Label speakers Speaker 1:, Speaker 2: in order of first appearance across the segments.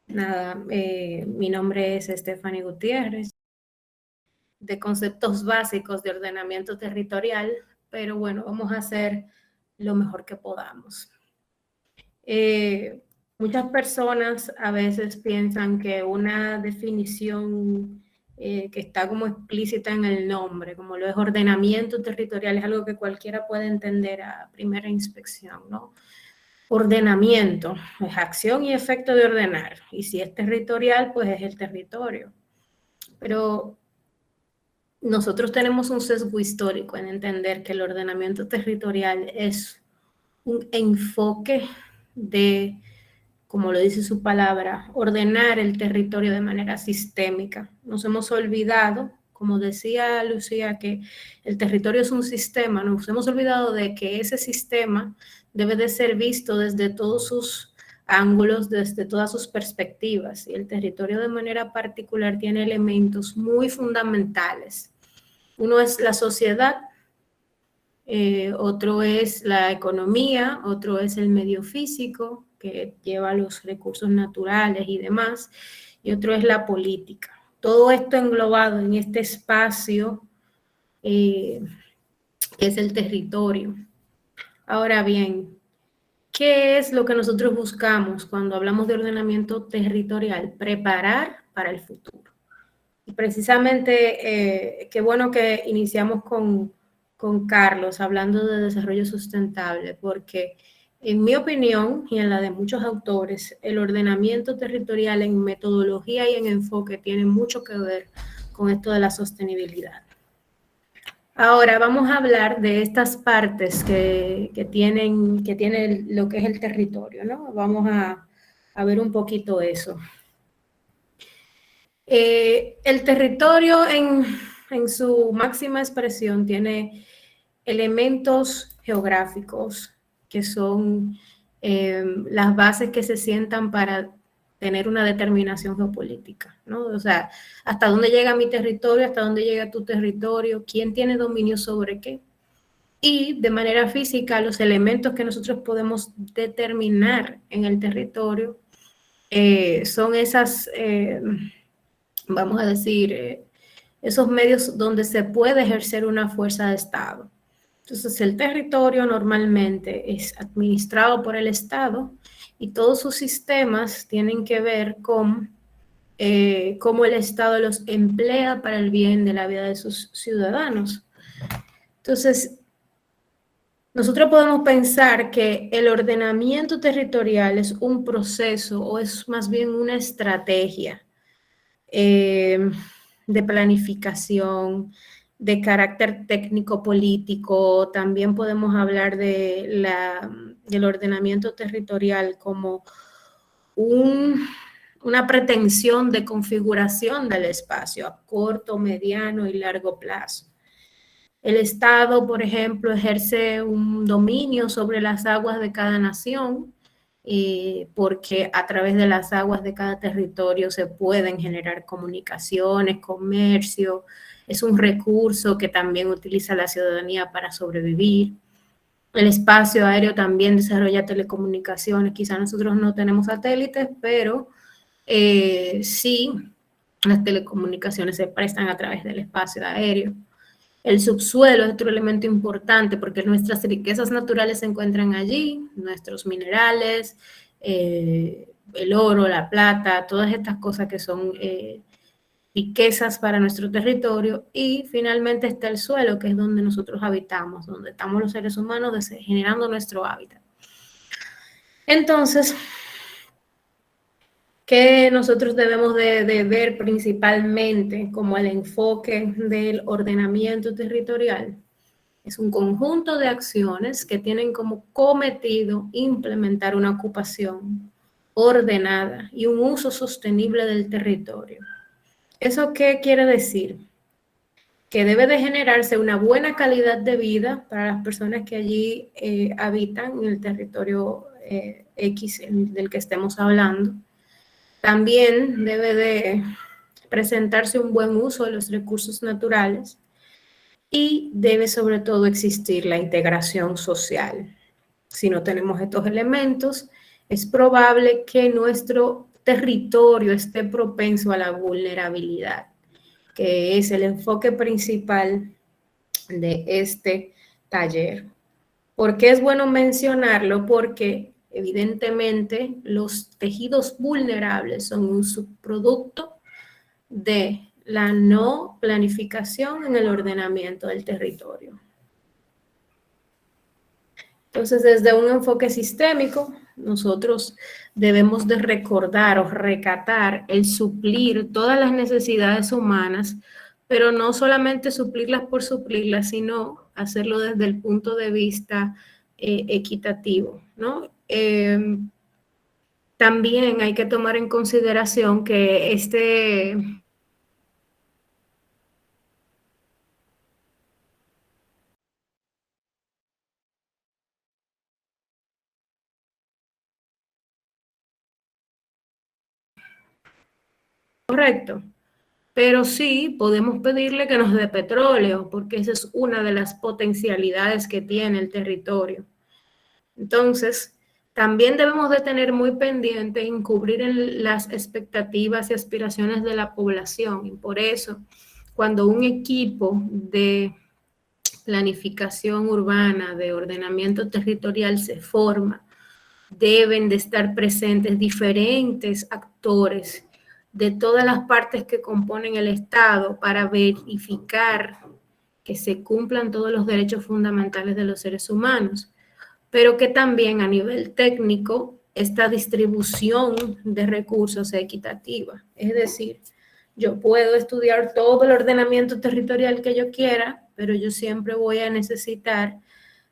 Speaker 1: Nada, mi nombre es Stephanie Gutiérrez, de conceptos básicos de ordenamiento territorial, pero bueno, vamos a hacer lo mejor que podamos. Muchas personas a veces piensan que una definición que está como explícita en el nombre, como lo es ordenamiento territorial, es algo que cualquiera puede entender a primera inspección, ¿no? Ordenamiento es acción y efecto de ordenar, y si es territorial, pues es el territorio. Pero nosotros tenemos un sesgo histórico en entender que el ordenamiento territorial es un enfoque de, como lo dice su palabra, ordenar el territorio de manera sistémica. Nos hemos olvidado, como decía Lucía, que el territorio es un sistema, nos hemos olvidado de que ese sistema debe de ser visto desde todos sus ángulos, desde todas sus perspectivas, y el territorio de manera particular tiene elementos muy fundamentales. Uno es la sociedad, otro es la economía, otro es el medio físico, que lleva los recursos naturales y demás, y otro es la política. Todo esto englobado en este espacio que es el territorio. Ahora bien, ¿qué es lo que nosotros buscamos cuando hablamos de ordenamiento territorial? Preparar para el futuro. Y precisamente, qué bueno que iniciamos con Carlos hablando de desarrollo sustentable, porque en mi opinión y en la de muchos autores, el ordenamiento territorial en metodología y en enfoque tiene mucho que ver con esto de la sostenibilidad. Ahora vamos a hablar de estas partes que tiene lo que es el territorio, ¿no? Vamos a ver un poquito eso. El territorio en su máxima expresión tiene elementos geográficos que son las bases que se sientan para tener una determinación geopolítica, ¿no? O sea, hasta dónde llega mi territorio, hasta dónde llega tu territorio, quién tiene dominio sobre qué. Y de manera física, los elementos que nosotros podemos determinar en el territorio son esas vamos a decir, esos medios donde se puede ejercer una fuerza de Estado. Entonces, el territorio normalmente es administrado por el Estado y todos sus sistemas tienen que ver con cómo el Estado los emplea para el bien de la vida de sus ciudadanos. Entonces, nosotros podemos pensar que el ordenamiento territorial es un proceso o es más bien una estrategia de planificación, de carácter técnico-político. También podemos hablar del ordenamiento territorial como una pretensión de configuración del espacio a corto, mediano y largo plazo. El Estado, por ejemplo, ejerce un dominio sobre las aguas de cada nación, porque a través de las aguas de cada territorio se pueden generar comunicaciones, comercio, es un recurso que también utiliza la ciudadanía para sobrevivir. El espacio aéreo también desarrolla telecomunicaciones, quizá nosotros no tenemos satélites, pero sí, las telecomunicaciones se prestan a través del espacio aéreo. El subsuelo es otro elemento importante porque nuestras riquezas naturales se encuentran allí, nuestros minerales, el oro, la plata, todas estas cosas que son riquezas para nuestro territorio. Y finalmente está el suelo, que es donde nosotros habitamos, donde estamos los seres humanos generando nuestro hábitat. Entonces, ¿qué nosotros debemos de ver principalmente como el enfoque del ordenamiento territorial? Es un conjunto de acciones que tienen como cometido implementar una ocupación ordenada y un uso sostenible del territorio. ¿Eso qué quiere decir? Que debe de generarse una buena calidad de vida para las personas que allí habitan en el territorio X del que estemos hablando. También debe de presentarse un buen uso de los recursos naturales y debe sobre todo existir la integración social. Si no tenemos estos elementos, es probable que nuestro territorio esté propenso a la vulnerabilidad, que es el enfoque principal de este taller. ¿Por qué es bueno mencionarlo? Porque evidentemente los tejidos vulnerables son un subproducto de la no planificación en el ordenamiento del territorio. Entonces, desde un enfoque sistémico, nosotros debemos de recordar o recatar el suplir todas las necesidades humanas, pero no solamente suplirlas por suplirlas, sino hacerlo desde el punto de vista equitativo, ¿no? También hay que tomar en consideración que correcto, pero sí podemos pedirle que nos dé petróleo, porque esa es una de las potencialidades que tiene el territorio. Entonces, también debemos de tener muy pendiente en cubrir las expectativas y aspiraciones de la población. Y por eso, cuando un equipo de planificación urbana, de ordenamiento territorial se forma, deben de estar presentes diferentes actores de todas las partes que componen el Estado para verificar que se cumplan todos los derechos fundamentales de los seres humanos, pero que también a nivel técnico esta distribución de recursos sea equitativa. Es decir, yo puedo estudiar todo el ordenamiento territorial que yo quiera, pero yo siempre voy a necesitar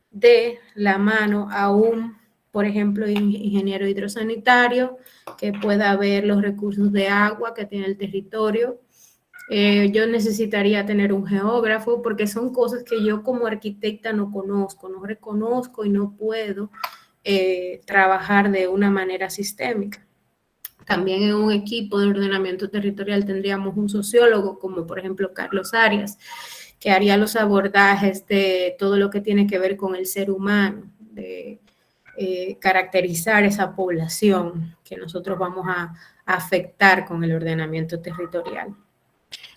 Speaker 1: de la mano a un, por ejemplo, ingeniero hidrosanitario que pueda ver los recursos de agua que tiene el territorio. Yo necesitaría tener un geógrafo porque son cosas que yo como arquitecta no conozco, no reconozco y no puedo trabajar de una manera sistémica. También en un equipo de ordenamiento territorial tendríamos un sociólogo como por ejemplo Carlos Arias, que haría los abordajes de todo lo que tiene que ver con el ser humano, de caracterizar esa población que nosotros vamos a afectar con el ordenamiento territorial.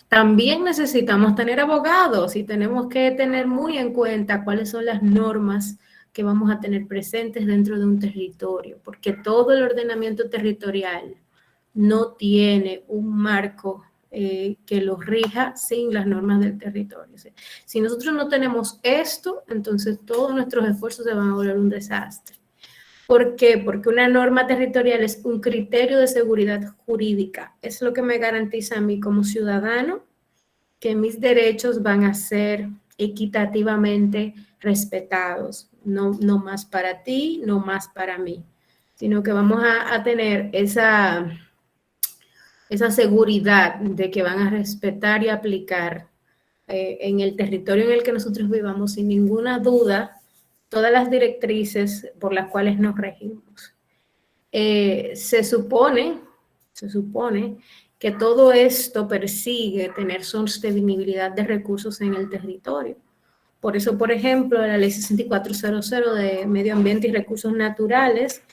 Speaker 1: También necesitamos tener abogados y tenemos que tener muy en cuenta cuáles son las normas que vamos a tener presentes dentro de un territorio, porque todo el ordenamiento territorial no tiene un marco que lo rija sin las normas del territorio. O sea, si nosotros no tenemos esto, entonces todos nuestros esfuerzos se van a volver un desastre. ¿Por qué? Porque una norma territorial es un criterio de seguridad jurídica. Es lo que me garantiza a mí como ciudadano que mis derechos van a ser equitativamente respetados. No, no más para ti, no más para mí, sino que vamos a tener esa seguridad de que van a respetar y aplicar en el territorio en el que nosotros vivamos sin ninguna duda todas las directrices por las cuales nos regimos. Se supone que todo esto persigue tener sostenibilidad de recursos en el territorio. Por eso, por ejemplo, la ley 6400 de Medio Ambiente y Recursos Naturales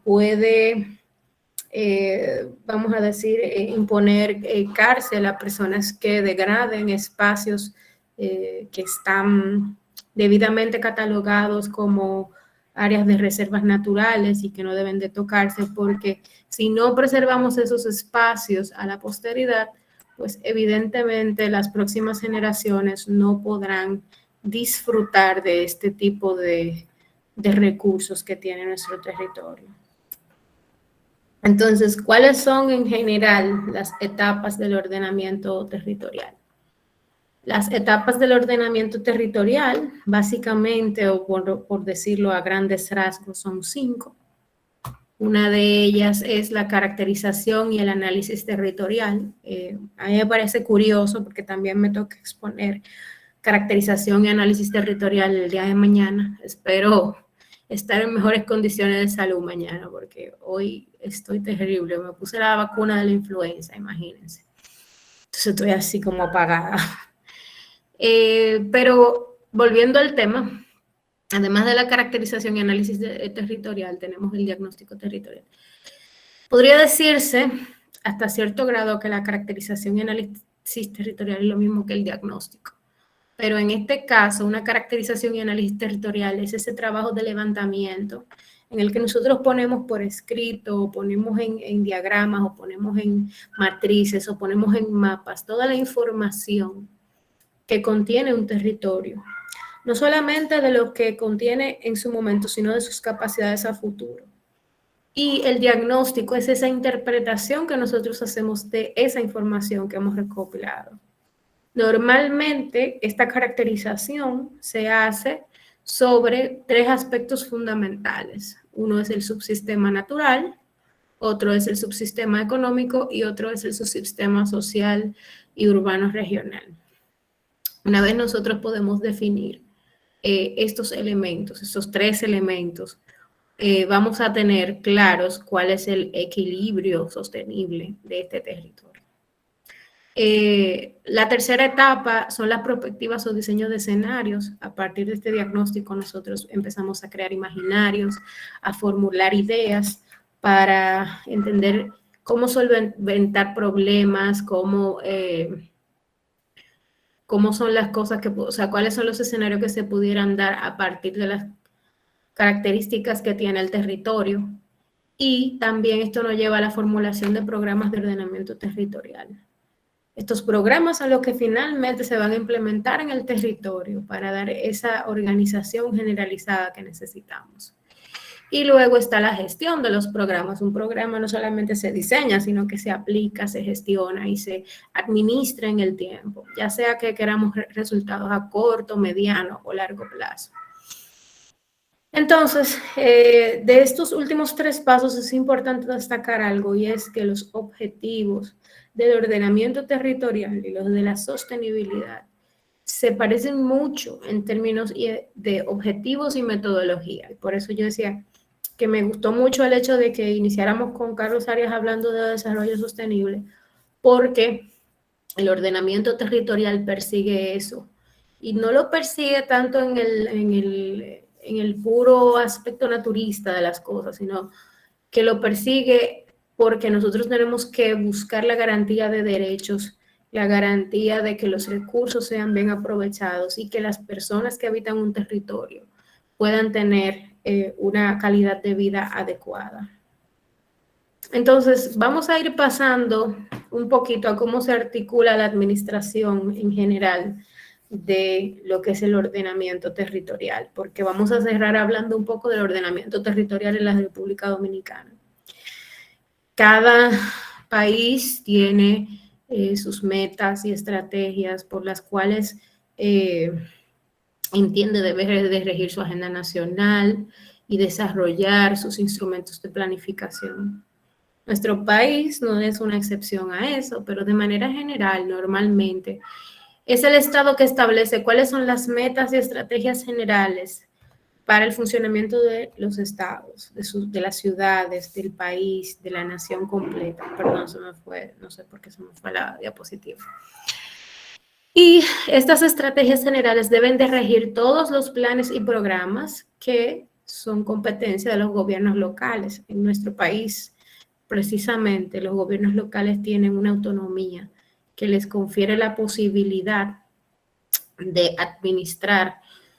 Speaker 1: puede, vamos a decir, imponer cárcel a personas que degraden espacios que están debidamente catalogados como áreas de reservas naturales y que no deben de tocarse, porque si no preservamos esos espacios a la posteridad, pues evidentemente las próximas generaciones no podrán disfrutar de este tipo de recursos que tiene nuestro territorio. Entonces, ¿cuáles son en general las etapas del ordenamiento territorial? Las etapas del ordenamiento territorial, básicamente, o por decirlo a grandes rasgos, son 5. Una de ellas es la caracterización y el análisis territorial. A mí me parece curioso porque también me toca exponer caracterización y análisis territorial el día de mañana. Espero estar en mejores condiciones de salud mañana porque hoy estoy terrible. Me puse la vacuna de la influenza, imagínense. Entonces estoy así como apagada. Pero volviendo al tema, además de la caracterización y análisis territorial, tenemos el diagnóstico territorial. Podría decirse hasta cierto grado que la caracterización y análisis territorial es lo mismo que el diagnóstico. Pero en este caso, una caracterización y análisis territorial es ese trabajo de levantamiento en el que nosotros ponemos por escrito, o ponemos en diagramas, o ponemos en matrices, o ponemos en mapas, toda la información que contiene un territorio. No solamente de lo que contiene en su momento, sino de sus capacidades a futuro. Y el diagnóstico es esa interpretación que nosotros hacemos de esa información que hemos recopilado. Normalmente, esta caracterización se hace sobre 3 aspectos fundamentales. Uno es el subsistema natural, otro es el subsistema económico y otro es el subsistema social y urbano regional. Una vez nosotros podemos definir estos elementos, estos 3 elementos, vamos a tener claros cuál es el equilibrio sostenible de este territorio. La tercera etapa son las perspectivas o diseños de escenarios. A partir de este diagnóstico nosotros empezamos a crear imaginarios, a formular ideas para entender cómo solventar problemas, cómo son las cosas o sea, cuáles son los escenarios que se pudieran dar a partir de las características que tiene el territorio. Y también esto nos lleva a la formulación de programas de ordenamiento territorial. Estos programas son los que finalmente se van a implementar en el territorio para dar esa organización generalizada que necesitamos. Y luego está la gestión de los programas. Un programa no solamente se diseña, sino que se aplica, se gestiona y se administra en el tiempo, ya sea que queramos resultados a corto, mediano o largo plazo. Entonces, de estos últimos 3 pasos es importante destacar algo, y es que los objetivos del ordenamiento territorial y los de la sostenibilidad se parecen mucho en términos de objetivos y metodología. Y por eso yo decía que me gustó mucho el hecho de que iniciáramos con Carlos Arias hablando de desarrollo sostenible, porque el ordenamiento territorial persigue eso. Y no lo persigue tanto en el puro aspecto naturista de las cosas, sino que lo persigue porque nosotros tenemos que buscar la garantía de derechos, la garantía de que los recursos sean bien aprovechados y que las personas que habitan un territorio puedan tener una calidad de vida adecuada. Entonces, vamos a ir pasando un poquito a cómo se articula la administración en general de lo que es el ordenamiento territorial, porque vamos a cerrar hablando un poco del ordenamiento territorial en la República Dominicana. Cada país tiene sus metas y estrategias por las cuales entiende debe de regir su agenda nacional y desarrollar sus instrumentos de planificación. Nuestro país no es una excepción a eso, pero de manera general, normalmente, es el Estado que establece cuáles son las metas y estrategias generales para el funcionamiento de los estados, de las ciudades, del país, de la nación completa. Perdón, se me fue, no sé por qué se me fue la diapositiva. Y estas estrategias generales deben de regir todos los planes y programas que son competencia de los gobiernos locales. En nuestro país, precisamente, los gobiernos locales tienen una autonomía que les confiere la posibilidad de administrar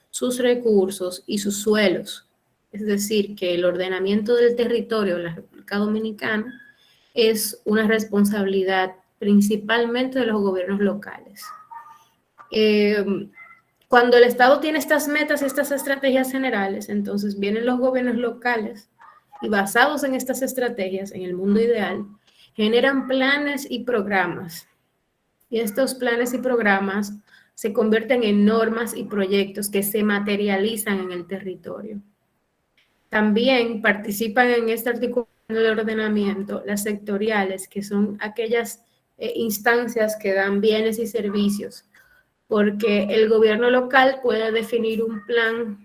Speaker 1: sus recursos y sus suelos. Es decir, que el ordenamiento del territorio de la República Dominicana es una responsabilidad principalmente de los gobiernos locales. Cuando el Estado tiene estas metas y estas estrategias generales, entonces vienen los gobiernos locales y basados en estas estrategias, en el mundo ideal, generan planes y programas. Y estos planes y programas se convierten en normas y proyectos que se materializan en el territorio. También participan en este artículo del ordenamiento las sectoriales, que son aquellas instancias que dan bienes y servicios, porque el gobierno local puede definir un plan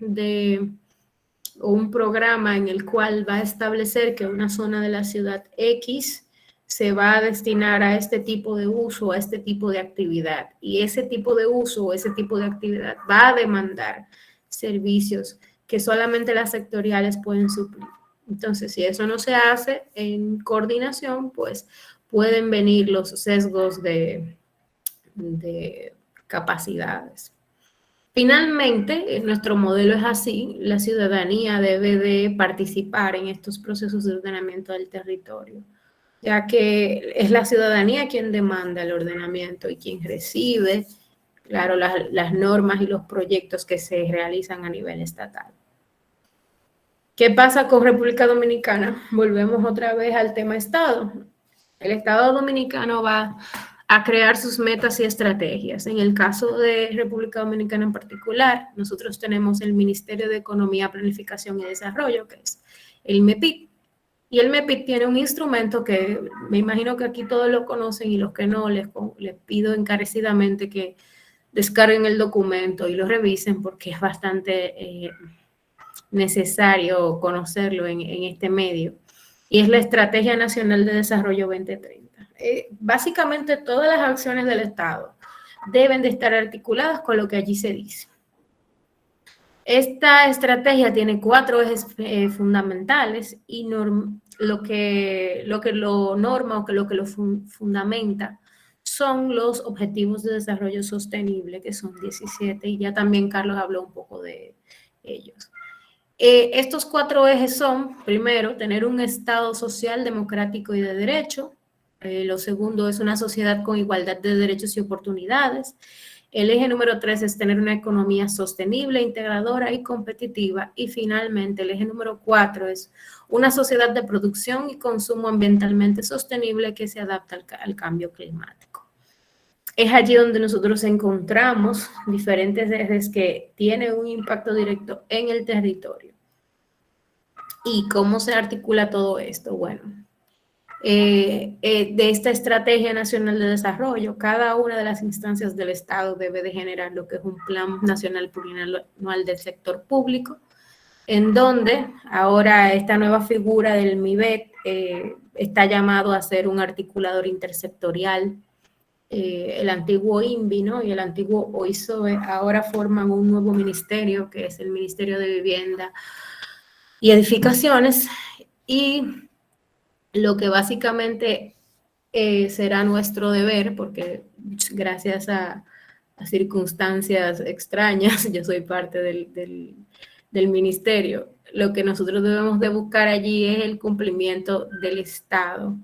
Speaker 1: o un programa en el cual va a establecer que una zona de la ciudad X se va a destinar a este tipo de uso, a este tipo de actividad. Y ese tipo de uso o ese tipo de actividad va a demandar servicios que solamente las sectoriales pueden suplir. Entonces, si eso no se hace en coordinación, pues pueden venir los sesgos de capacidades. Finalmente, nuestro modelo es así, la ciudadanía debe de participar en estos procesos de ordenamiento del territorio, ya que es la ciudadanía quien demanda el ordenamiento y quien recibe, claro, las normas y los proyectos que se realizan a nivel estatal. ¿Qué pasa con República Dominicana? Volvemos otra vez al tema Estado. El Estado dominicano va a crear sus metas y estrategias. En el caso de República Dominicana en particular, nosotros tenemos el Ministerio de Economía, Planificación y Desarrollo, que es el MEPID. Y el MEPID tiene un instrumento que me imagino que aquí todos lo conocen y los que no, les pido encarecidamente que descarguen el documento y lo revisen porque es bastante necesario conocerlo en este medio. Y es la Estrategia Nacional de Desarrollo 2030. Básicamente todas las acciones del Estado deben de estar articuladas con lo que allí se dice. Esta estrategia tiene 4 ejes fundamentales y lo que lo norma o que lo fundamenta son los objetivos de desarrollo sostenible, que son 17, y ya también Carlos habló un poco de ellos. Estos 4 ejes son, primero, tener un Estado social, democrático y de derecho. Lo segundo es una sociedad con igualdad de derechos y oportunidades. El eje número 3 es tener una economía sostenible, integradora y competitiva. Y finalmente, el eje número 4 es una sociedad de producción y consumo ambientalmente sostenible que se adapta al cambio climático. Es allí donde nosotros encontramos diferentes ejes que tienen un impacto directo en el territorio. ¿Y cómo se articula todo esto? Bueno, de esta Estrategia Nacional de Desarrollo, cada una de las instancias del Estado debe de generar lo que es un Plan Nacional Plurianual del Sector Público, en donde ahora esta nueva figura del MIBEC está llamado a ser un articulador intersectorial. El antiguo INVI, ¿no?, y el antiguo OISOE ahora forman un nuevo ministerio, que es el Ministerio de Vivienda y Edificaciones, y lo que básicamente será nuestro deber, porque gracias a circunstancias extrañas, yo soy parte del ministerio, lo que nosotros debemos de buscar allí es el cumplimiento del Estado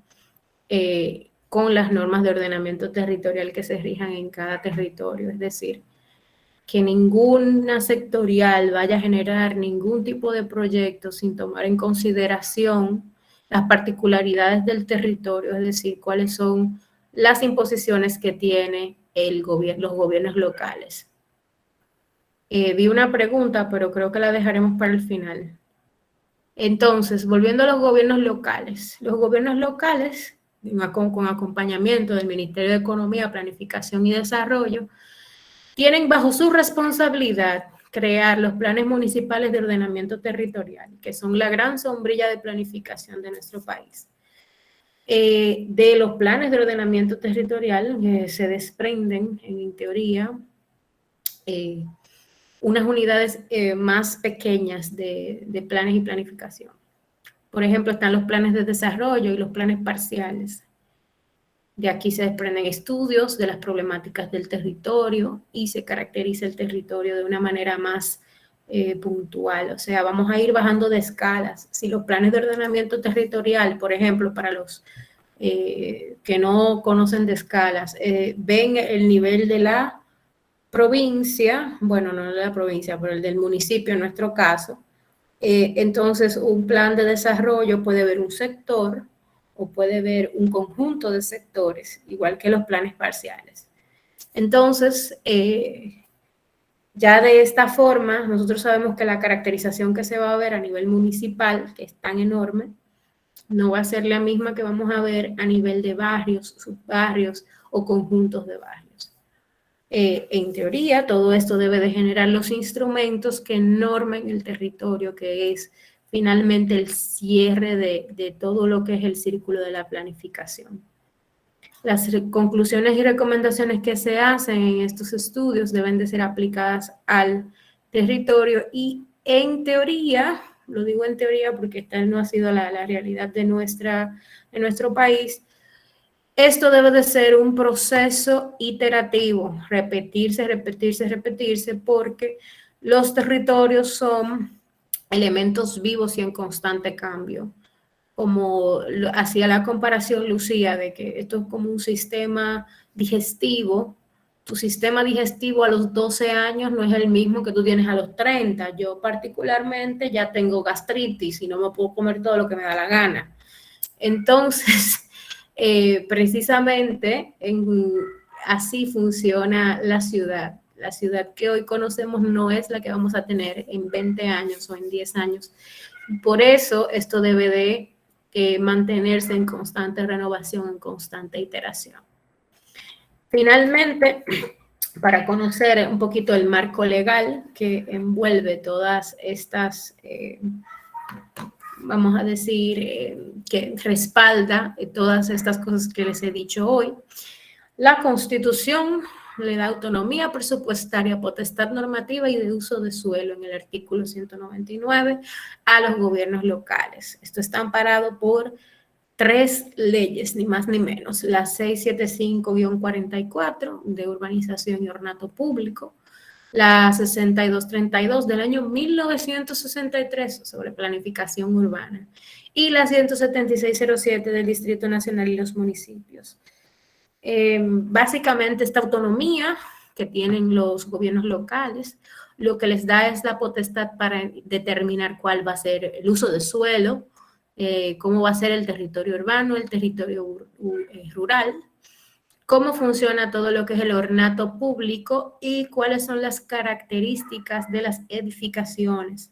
Speaker 1: con las normas de ordenamiento territorial que se rijan en cada territorio, es decir, que ninguna sectorial vaya a generar ningún tipo de proyecto sin tomar en consideración las particularidades del territorio, es decir, cuáles son las imposiciones que tiene los gobiernos locales. Vi una pregunta, pero creo que la dejaremos para el final. Entonces, volviendo a los gobiernos locales con acompañamiento del Ministerio de Economía, Planificación y Desarrollo, tienen bajo su responsabilidad crear los planes municipales de ordenamiento territorial, que son la gran sombrilla de planificación de nuestro país. De los planes de ordenamiento territorial se desprenden, en teoría, unas unidades más pequeñas de planes y planificación. Por ejemplo, están los planes de desarrollo y los planes parciales. De aquí se desprenden estudios de las problemáticas del territorio y se caracteriza el territorio de una manera más puntual. O sea, vamos a ir bajando de escalas. Si los planes de ordenamiento territorial, por ejemplo, para los que no conocen de escalas, ven el nivel de la provincia, bueno, no de la provincia, pero el del municipio en nuestro caso, entonces un plan de desarrollo puede ver un sector o puede ver un conjunto de sectores, igual que los planes parciales. Entonces, ya de esta forma, nosotros sabemos que la caracterización que se va a ver a nivel municipal, que es tan enorme, no va a ser la misma que vamos a ver a nivel de barrios, subbarrios o conjuntos de barrios. En teoría, todo esto debe de generar los instrumentos que normen el territorio, que es finalmente el cierre de todo lo que es el círculo de la planificación. Las conclusiones y recomendaciones que se hacen en estos estudios deben de ser aplicadas al territorio y, en teoría, lo digo en teoría porque esta no ha sido la realidad de nuestro país, esto debe de ser un proceso iterativo, repetirse, repetirse, repetirse, porque los territorios son elementos vivos y en constante cambio. Como hacía la comparación Lucía, de que esto es como un sistema digestivo. Tu sistema digestivo a los 12 años no es el mismo que tú tienes a los 30. Yo particularmente ya tengo gastritis y no me puedo comer todo lo que me da la gana. Entonces, precisamente así funciona la ciudad. La ciudad que hoy conocemos no es la que vamos a tener en 20 años o en 10 años. Por eso esto debe de mantenerse en constante renovación, en constante iteración. Finalmente, para conocer un poquito el marco legal que envuelve todas estas vamos a decir, que respalda todas estas cosas que les he dicho hoy. La Constitución le da autonomía presupuestaria, potestad normativa y de uso de suelo en el artículo 199 a los gobiernos locales. Esto está amparado por 3 leyes, ni más ni menos. La 675-44 de urbanización y ornato público, la 6232 del año 1963 sobre planificación urbana y la 17607 del Distrito Nacional y los municipios. Básicamente esta autonomía que tienen los gobiernos locales, lo que les da es la potestad para determinar cuál va a ser el uso de suelo, cómo va a ser el territorio urbano, el territorio rural, cómo funciona todo lo que es el ornato público y cuáles son las características de las edificaciones.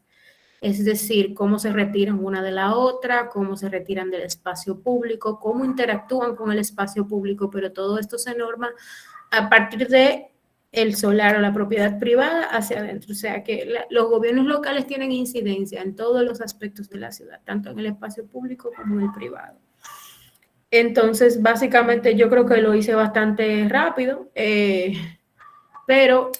Speaker 1: Es decir, cómo se retiran una de la otra, cómo se retiran del espacio público, cómo interactúan con el espacio público, pero todo esto se norma a partir de el solar o la propiedad privada hacia adentro. O sea que los gobiernos locales tienen incidencia en todos los aspectos de la ciudad, tanto en el espacio público como en el privado. Entonces, básicamente yo creo que lo hice bastante rápido, pero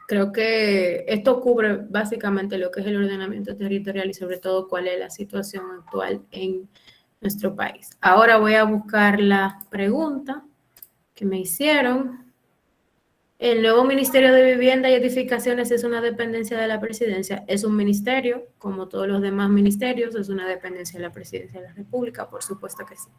Speaker 1: creo que esto cubre básicamente lo que es el ordenamiento territorial y sobre todo cuál es la situación actual en nuestro país. Ahora voy a buscar la pregunta que me hicieron. El nuevo Ministerio de Vivienda y Edificaciones es una dependencia de la Presidencia. Es un ministerio, como todos los demás ministerios, es una dependencia de la Presidencia de la República, por supuesto que sí.